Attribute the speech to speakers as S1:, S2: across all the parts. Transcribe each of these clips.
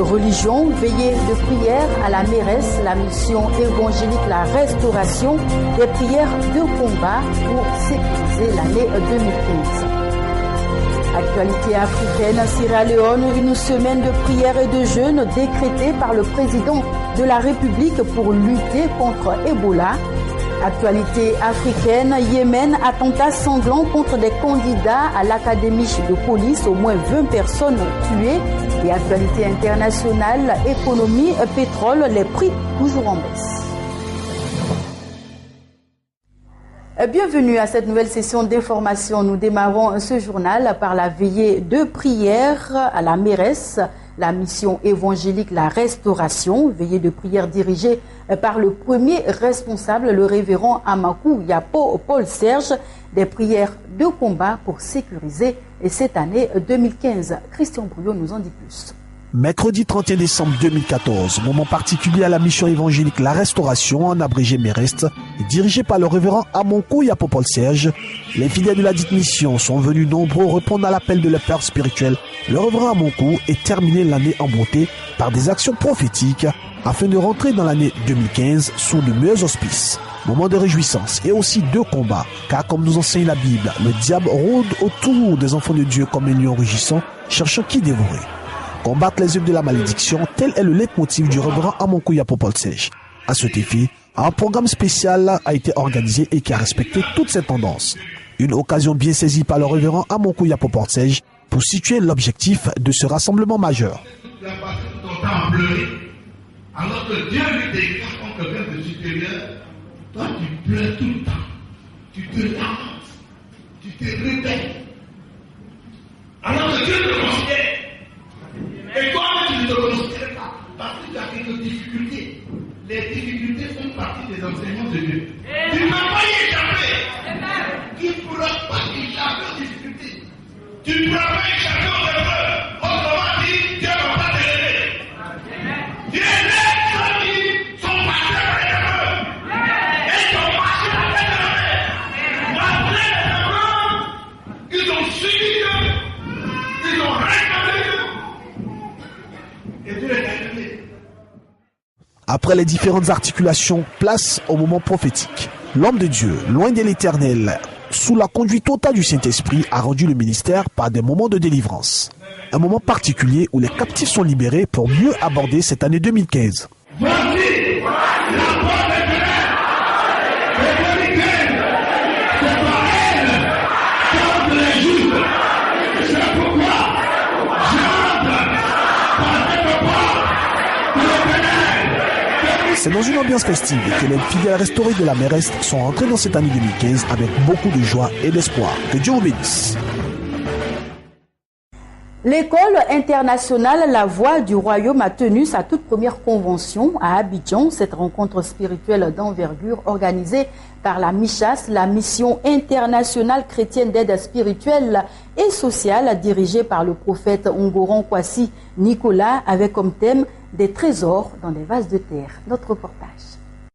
S1: religion, veillée de prière à la mairesse, la mission évangélique, la restauration des prières de combat pour sécuriser l'année 2015. Actualité africaine, Sierra Leone, une semaine de prière et de jeûne décrétée par le président de la République pour lutter contre Ebola. Actualité africaine, Yémen, attentat sanglant contre des candidats à l'académie de police, au moins 20 personnes tuées. Et actualité internationale, économie, pétrole, les prix toujours en baisse. Bienvenue à cette nouvelle session d'information. Nous démarrons ce journal par la veillée de prière à la mairesse, la mission évangélique, la restauration, veillée de prière dirigée par le premier responsable, le révérend Amakou Yapo Paul Serge, des prières de combat pour sécuriser cette année 2015. Christian Brouillot nous en dit plus.
S2: Mercredi 31 décembre 2014, moment particulier à la mission évangélique La Restauration, en abrégé Mérest, dirigée par le révérend Amonkou Yapo Paul Serge. Les fidèles de la dite mission sont venus nombreux répondre à l'appel de leur père spirituel. Le révérend Amonkou est terminé l'année en beauté par des actions prophétiques afin de rentrer dans l'année 2015 sous de meilleurs auspices. Moment de réjouissance et aussi de combat, car comme nous enseigne la Bible, le diable rôde autour des enfants de Dieu comme un lion rugissant, cherchant qui dévorer. Combattre les œuvres de la malédiction, tel est le leitmotiv du révérend Amonkou Yapo Paul Serge. À cet effet, un programme spécial a été organisé et qui a respecté toutes ces tendances. Une occasion bien saisie par le révérend Amonkou Yapo Paul Serge pour situer l'objectif de ce rassemblement majeur.
S3: Alors que Dieu lui déclare comme quelqu'un de supérieur, toi tu pleures tout le temps, tu te lamentes, tu te rebelles. Alors que Dieu te considère. Et toi, tu ne te considères pas parce que tu as quelques difficultés. Les difficultés font partie des enseignements de Dieu. Tu ne vas pas y échapper. Tu ne pourras pas échapper aux difficultés. Tu ne pourras pas échapper aux épreuves. Autrement dit, Dieu ne va pas te lever. Dieu lève ceux qui sont passés par les épreuves. Et qui ont marché la tête de la mer. Malgré les épreuves, ils ont suivi Dieu. Ils ont réclamé Dieu.
S2: Après les différentes articulations, place au moment prophétique. L'homme de Dieu, loin de l'Éternel, sous la conduite totale du Saint-Esprit, a rendu le ministère par des moments de délivrance. Un moment particulier où les captifs sont libérés pour mieux aborder cette année 2015. C'est dans une ambiance festive que les fidèles restaurés de la mairesse sont rentrés dans cette année 2015 avec beaucoup de joie et d'espoir. Que Dieu vous bénisse.
S1: L'école internationale La Voix du Royaume a tenu sa toute première convention à Abidjan. Cette rencontre spirituelle d'envergure organisée par la MICHAS, la mission internationale chrétienne d'aide spirituelle et sociale dirigée par le prophète Ungoran Kwasi Nicolas, avec comme thème des trésors dans des vases de terre. Notre reportage.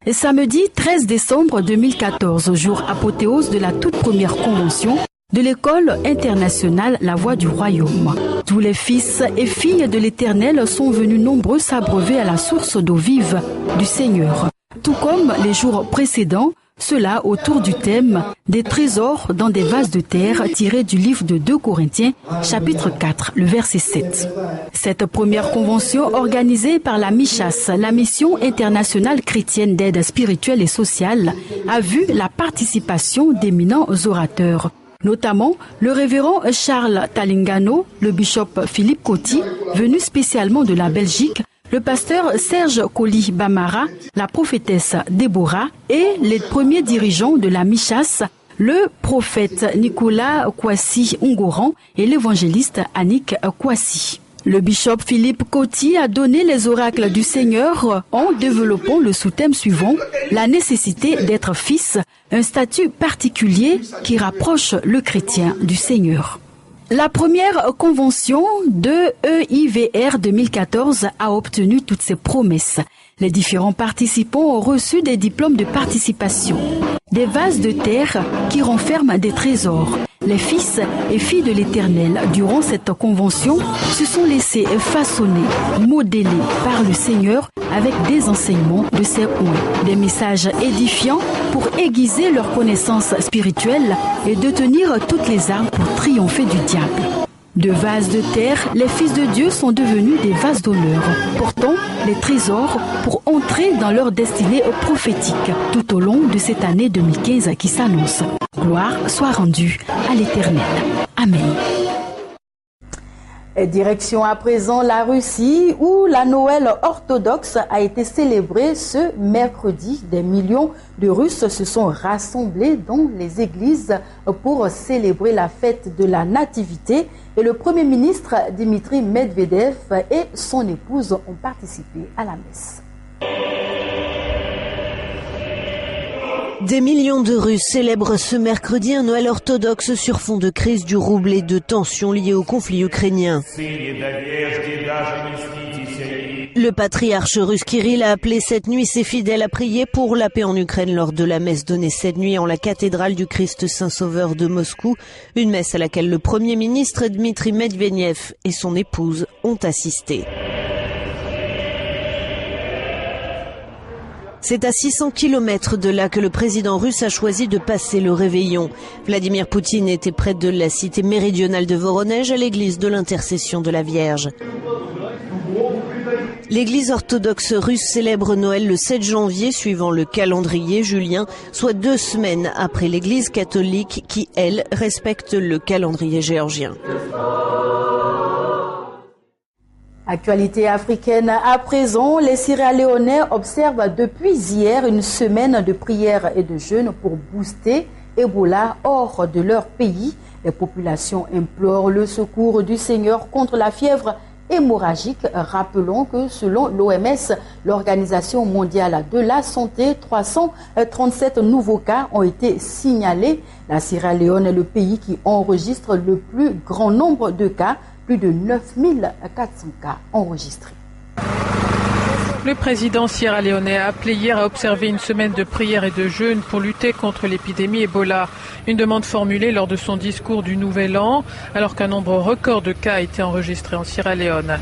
S4: Et samedi 13 décembre 2014, jour apothéose de la toute première convention de l'école internationale La Voix du Royaume. Tous les fils et filles de l'Éternel sont venus nombreux s'abreuver à la source d'eau vive du Seigneur. Tout comme les jours précédents, cela autour du thème des trésors dans des vases de terre tiré du livre de 2 Corinthiens, chapitre 4, le verset 7. Cette première convention organisée par la MICHAS, la mission internationale chrétienne d'aide spirituelle et sociale, a vu la participation d'éminents orateurs, notamment le révérend Charles Talingano, le bishop Philippe Coty, venu spécialement de la Belgique, le pasteur Serge Koli Bamara, la prophétesse Déborah et les premiers dirigeants de la MICHAS, le prophète Nicolas Kwasi Ungoran et l'évangéliste Annick Kwasi. Le bishop Philippe Coty a donné les oracles du Seigneur en développant le sous-thème suivant, la nécessité d'être fils, un statut particulier qui rapproche le chrétien du Seigneur. La première convention de EIVR 2014 a obtenu toutes ses promesses. Les différents participants ont reçu des diplômes de participation, des vases de terre qui renferment des trésors. Les fils et filles de l'Éternel, durant cette convention, se sont laissés façonner, modeler par le Seigneur avec des enseignements de ses oins, des messages édifiants pour aiguiser leur connaissance spirituelle et de tenir toutes les armes pour triompher du diable. De vases de terre, les fils de Dieu sont devenus des vases d'honneur, portant les trésors pour entrer dans leur destinée prophétique tout au long de cette année 2015 qui s'annonce. Gloire soit rendue à l'Éternel. Amen.
S1: Direction à présent la Russie où la Noël orthodoxe a été célébrée ce mercredi. Des millions de Russes se sont rassemblés dans les églises pour célébrer la fête de la Nativité et le Premier ministre Dmitri Medvedev et son épouse ont participé à la messe.
S5: Des millions de Russes célèbrent ce mercredi un Noël orthodoxe sur fond de crise du rouble et de tensions liées au conflit ukrainien. Le patriarche russe Kirill a appelé cette nuit ses fidèles à prier pour la paix en Ukraine lors de la messe donnée cette nuit en la cathédrale du Christ Saint-Sauveur de Moscou, une messe à laquelle le Premier ministre Dmitri Medvedev et son épouse ont assisté. C'est à 600 km de là que le président russe a choisi de passer le réveillon. Vladimir Poutine était près de la cité méridionale de Voronej à l'église de l'Intercession de la Vierge. L'église orthodoxe russe célèbre Noël le 7 janvier suivant le calendrier julien, soit 2 semaines après l'église catholique qui, elle, respecte le calendrier géorgien.
S1: Actualité africaine à présent, les Sierra-Léonais observent depuis hier une semaine de prières et de jeûnes pour booster Ebola hors de leur pays. Les populations implorent le secours du Seigneur contre la fièvre hémorragique. Rappelons que selon l'OMS, l'Organisation mondiale de la santé, 337 nouveaux cas ont été signalés. La Sierra Leone est le pays qui enregistre le plus grand nombre de cas. Plus de 9400 cas enregistrés.
S6: Le président sierra-léonais a appelé hier à observer une semaine de prière et de jeûne pour lutter contre l'épidémie Ebola. Une demande formulée lors de son discours du Nouvel An, alors qu'un nombre record de cas a été enregistré en Sierra Leone.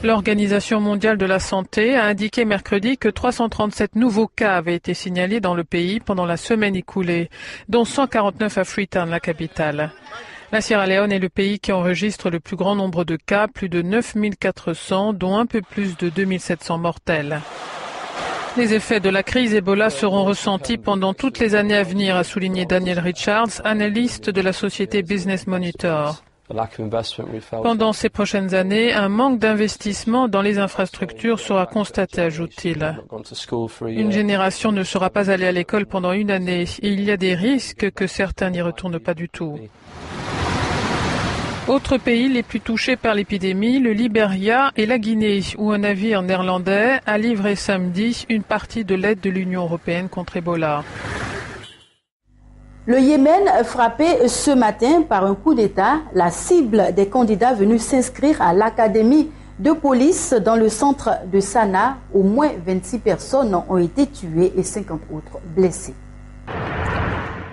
S6: L'Organisation mondiale de la santé a indiqué mercredi que 337 nouveaux cas avaient été signalés dans le pays pendant la semaine écoulée, dont 149 à Freetown, la capitale. La Sierra Leone est le pays qui enregistre le plus grand nombre de cas, plus de 9400, dont un peu plus de 2700 mortels. Les effets de la crise Ebola seront ressentis pendant toutes les années à venir, a souligné Daniel Richards, analyste de la société Business Monitor. Pendant ces prochaines années, un manque d'investissement dans les infrastructures sera constaté, ajoute-t-il. Une génération ne sera pas allée à l'école pendant une année et il y a des risques que certains n'y retournent pas du tout. Autres pays les plus touchés par l'épidémie, le Libéria et la Guinée, où un navire néerlandais a livré samedi une partie de l'aide de l'Union européenne contre Ebola.
S1: Le Yémen frappé ce matin par un coup d'État, la cible des candidats venus s'inscrire à l'académie de police dans le centre de Sanaa. Au moins 26 personnes ont été tuées et 50 autres blessées.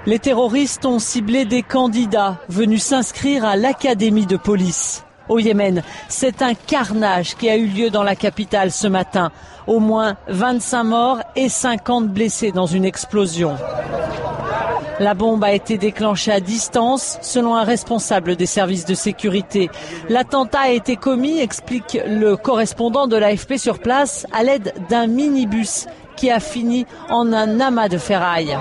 S7: Les terroristes ont ciblé des candidats venus s'inscrire à l'académie de police. Au Yémen, c'est un carnage qui a eu lieu dans la capitale ce matin. Au moins 25 morts et 50 blessés dans une explosion. La bombe a été déclenchée à distance, selon un responsable des services de sécurité. L'attentat a été commis, explique le correspondant de l'AFP sur place, à l'aide d'un minibus qui a fini en un amas de ferraille.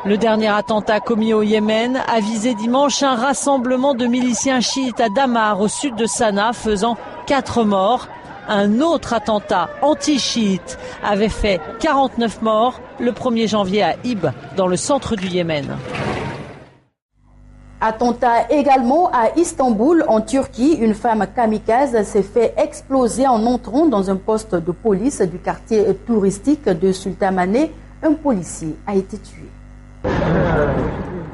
S7: Le dernier attentat commis au Yémen a visé dimanche un rassemblement de miliciens chiites à Damar, au sud de Sanaa, faisant 4 morts. Un autre attentat anti-chiite avait fait 49 morts le 1er janvier à Ib, dans le centre du Yémen.
S1: Attentat également à Istanbul, en Turquie. Une femme kamikaze s'est fait exploser en entrant dans un poste de police du quartier touristique de Sultanahmet. Un policier a été tué.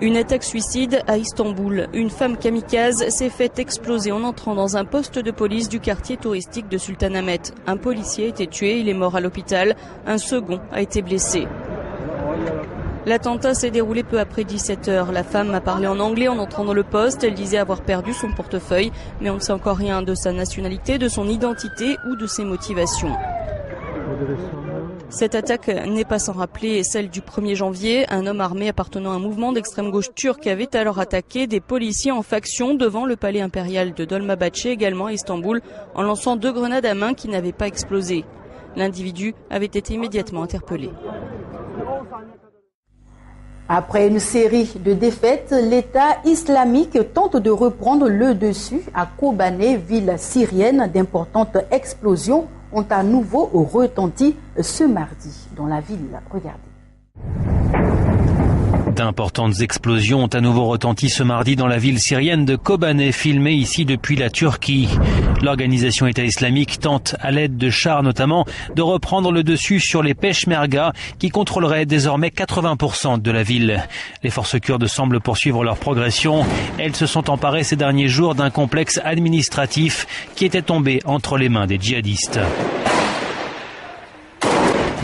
S8: Une attaque suicide à Istanbul. Une femme kamikaze s'est faite exploser en entrant dans un poste de police du quartier touristique de Sultanahmet. Un policier a été tué, il est mort à l'hôpital. Un second a été blessé. L'attentat s'est déroulé peu après 17h. La femme a parlé en anglais en entrant dans le poste. Elle disait avoir perdu son portefeuille, mais on ne sait encore rien de sa nationalité, de son identité ou de ses motivations. Cette attaque n'est pas sans rappeler celle du 1er janvier. Un homme armé appartenant à un mouvement d'extrême gauche turc avait alors attaqué des policiers en faction devant le palais impérial de Dolmabahçe, également à Istanbul, en lançant 2 grenades à main qui n'avaient pas explosé. L'individu avait été immédiatement interpellé.
S1: Après une série de défaites, l'État islamique tente de reprendre le dessus à Kobané, ville syrienne. D'importantes explosions ont à nouveau retenti ce mardi dans la ville. Regardez.
S9: D'importantes explosions ont à nouveau retenti ce mardi dans la ville syrienne de Kobané, filmée ici depuis la Turquie. L'organisation État islamique tente, à l'aide de chars notamment, de reprendre le dessus sur les Peshmerga qui contrôleraient désormais 80% de la ville. Les forces kurdes semblent poursuivre leur progression. Elles se sont emparées ces derniers jours d'un complexe administratif qui était tombé entre les mains des djihadistes.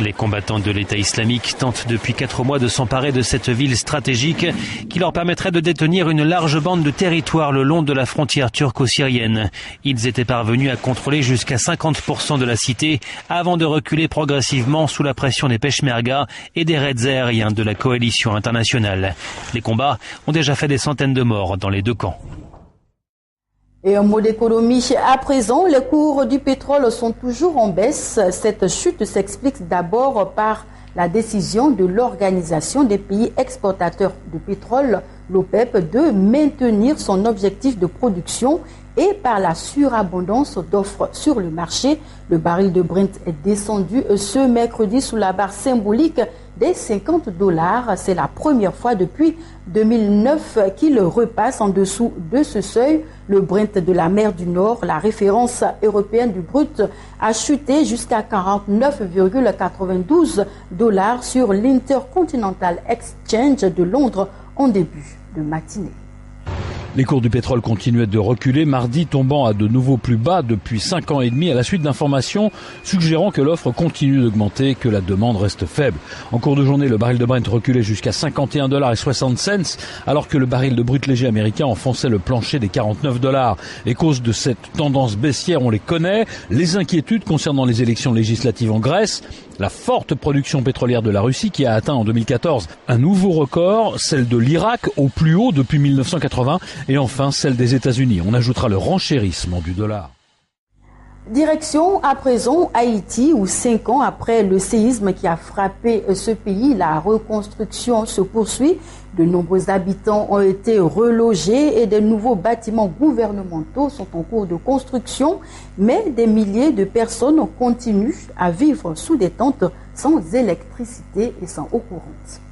S9: Les combattants de l'État islamique tentent depuis 4 mois de s'emparer de cette ville stratégique qui leur permettrait de détenir une large bande de territoire le long de la frontière turco-syrienne. Ils étaient parvenus à contrôler jusqu'à 50% de la cité avant de reculer progressivement sous la pression des Peshmerga et des raids aériens de la coalition internationale. Les combats ont déjà fait des centaines de morts dans les 2 camps.
S1: Et un mot d'économie à présent, les cours du pétrole sont toujours en baisse. Cette chute s'explique d'abord par la décision de l'Organisation des pays exportateurs de pétrole, l'OPEP, de maintenir son objectif de production et par la surabondance d'offres sur le marché. Le baril de Brent est descendu ce mercredi sous la barre symbolique des $50. C'est la première fois depuis 2009 qu'il repasse en dessous de ce seuil. Le Brent de la mer du Nord, la référence européenne du brut, a chuté jusqu'à 49,92 $ sur l'Intercontinental Exchange de Londres en début de matinée.
S10: Les cours du pétrole continuaient de reculer, mardi tombant à de nouveaux plus bas depuis 5 ans et demi à la suite d'informations suggérant que l'offre continue d'augmenter et que la demande reste faible. En cours de journée, le baril de Brent reculait jusqu'à $51,60 alors que le baril de brut léger américain enfonçait le plancher des $49. Les causes de cette tendance baissière, on les connaît. Les inquiétudes concernant les élections législatives en Grèce, la forte production pétrolière de la Russie qui a atteint en 2014 un nouveau record, celle de l'Irak au plus haut depuis 1980 et enfin celle des États-Unis. On ajoutera le renchérissement du dollar.
S1: Direction à présent Haïti où 5 ans après le séisme qui a frappé ce pays, la reconstruction se poursuit. De nombreux habitants ont été relogés et de nouveaux bâtiments gouvernementaux sont en cours de construction, mais des milliers de personnes continuent à vivre sous des tentes sans électricité et sans eau courante.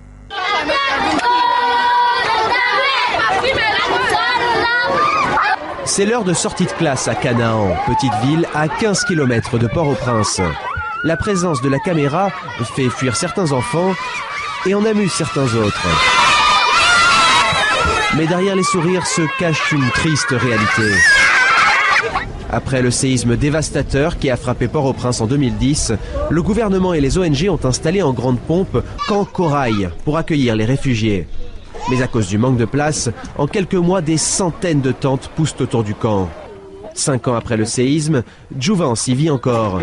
S11: C'est l'heure de sortie de classe à Canaan, petite ville à 15 km de Port-au-Prince. La présence de la caméra fait fuir certains enfants et en amuse certains autres. Mais derrière les sourires se cache une triste réalité. Après le séisme dévastateur qui a frappé Port-au-Prince en 2010, le gouvernement et les ONG ont installé en grande pompe Camp Corail pour accueillir les réfugiés. Mais à cause du manque de place, en quelques mois, des centaines de tentes poussent autour du camp. 5 ans après le séisme, Jouvence y vit encore.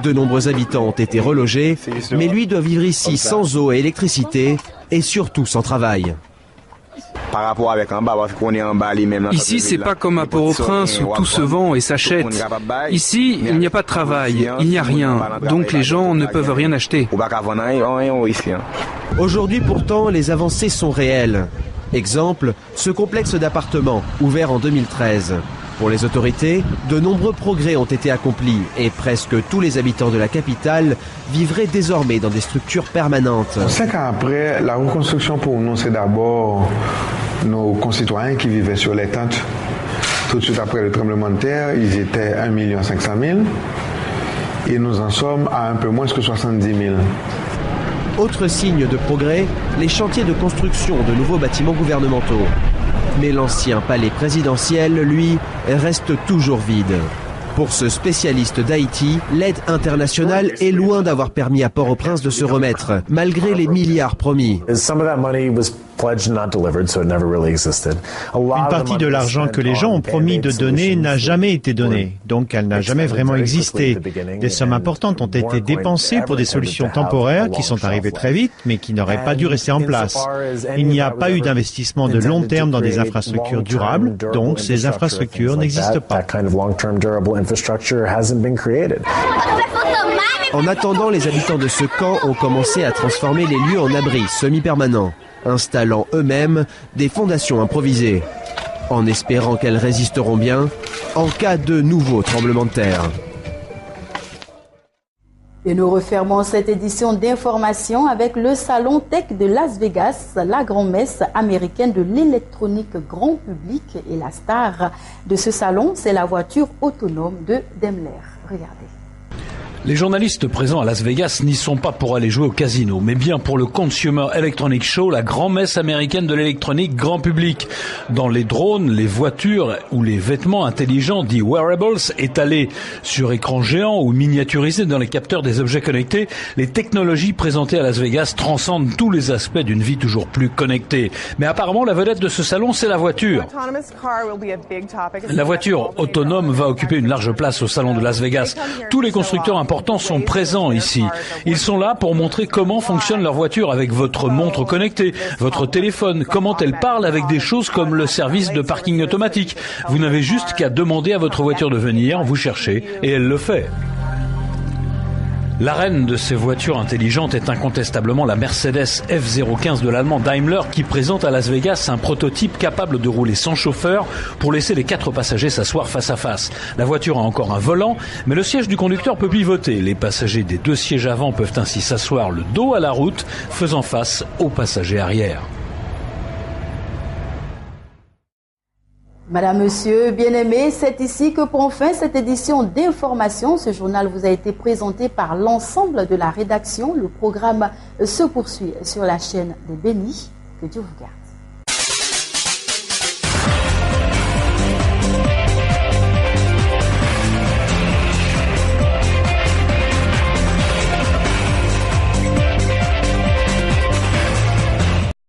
S11: De nombreux habitants ont été relogés, mais lui doit vivre ici sans eau et électricité, et surtout sans travail.
S12: Ici, c'est pas comme à Port-au-Prince où tout se vend et s'achète. Ici, il n'y a pas de travail, il n'y a rien, donc les gens ne peuvent rien acheter.
S11: Aujourd'hui, pourtant, les avancées sont réelles. Exemple, ce complexe d'appartements, ouvert en 2013. Pour les autorités, de nombreux progrès ont été accomplis et presque tous les habitants de la capitale vivraient désormais dans des structures permanentes.
S13: 5 ans après, la reconstruction pour nous, c'est d'abord nos concitoyens qui vivaient sur les tentes. Tout de suite après le tremblement de terre, ils étaient 1 500 000 et nous en sommes à un peu moins que 70 000.
S11: Autre signe de progrès, les chantiers de construction de nouveaux bâtiments gouvernementaux. Mais l'ancien palais présidentiel, lui, reste toujours vide. Pour ce spécialiste d'Haïti, l'aide internationale est loin d'avoir permis à Port-au-Prince de se remettre, malgré les milliards promis.
S14: Une partie de l'argent que les gens ont promis de donner n'a jamais été donnée, donc elle n'a jamais vraiment existé. Des sommes importantes ont été dépensées pour des solutions temporaires qui sont arrivées très vite, mais qui n'auraient pas dû rester en place. Il n'y a pas eu d'investissement de long terme dans des infrastructures durables, donc ces infrastructures n'existent pas.
S11: En attendant, les habitants de ce camp ont commencé à transformer les lieux en abris semi-permanents, installant eux-mêmes des fondations improvisées, en espérant qu'elles résisteront bien en cas de nouveaux tremblements de terre.
S1: Et nous refermons cette édition d'information avec le Salon Tech de Las Vegas, la grand-messe américaine de l'électronique grand public. Et la star de ce salon, c'est la voiture autonome de Daimler. Regardez.
S10: Les journalistes présents à Las Vegas n'y sont pas pour aller jouer au casino, mais bien pour le Consumer Electronics Show, la grand-messe américaine de l'électronique grand public. Dans les drones, les voitures ou les vêtements intelligents dits wearables, étalés sur écran géant ou miniaturisés dans les capteurs des objets connectés, les technologies présentées à Las Vegas transcendent tous les aspects d'une vie toujours plus connectée. Mais apparemment, la vedette de ce salon, c'est la voiture. La voiture autonome va occuper une large place au salon de Las Vegas. Tous les constructeurs importants sont présents ici. Ils sont là pour montrer comment fonctionne leur voiture avec votre montre connectée, votre téléphone, comment elle parle avec des choses comme le service de parking automatique. Vous n'avez juste qu'à demander à votre voiture de venir, vous cherchez, et elle le fait. La reine de ces voitures intelligentes est incontestablement la Mercedes F015 de l'allemand Daimler qui présente à Las Vegas un prototype capable de rouler sans chauffeur pour laisser les 4 passagers s'asseoir face à face. La voiture a encore un volant, mais le siège du conducteur peut pivoter. Les passagers des 2 sièges avant peuvent ainsi s'asseoir le dos à la route, faisant face aux passagers arrière.
S1: Madame, Monsieur, bien-aimés, c'est ici que prend fin cette édition d'information. Ce journal vous a été présenté par l'ensemble de la rédaction. Le programme se poursuit sur la chaîne des Bénis. Que Dieu vous garde.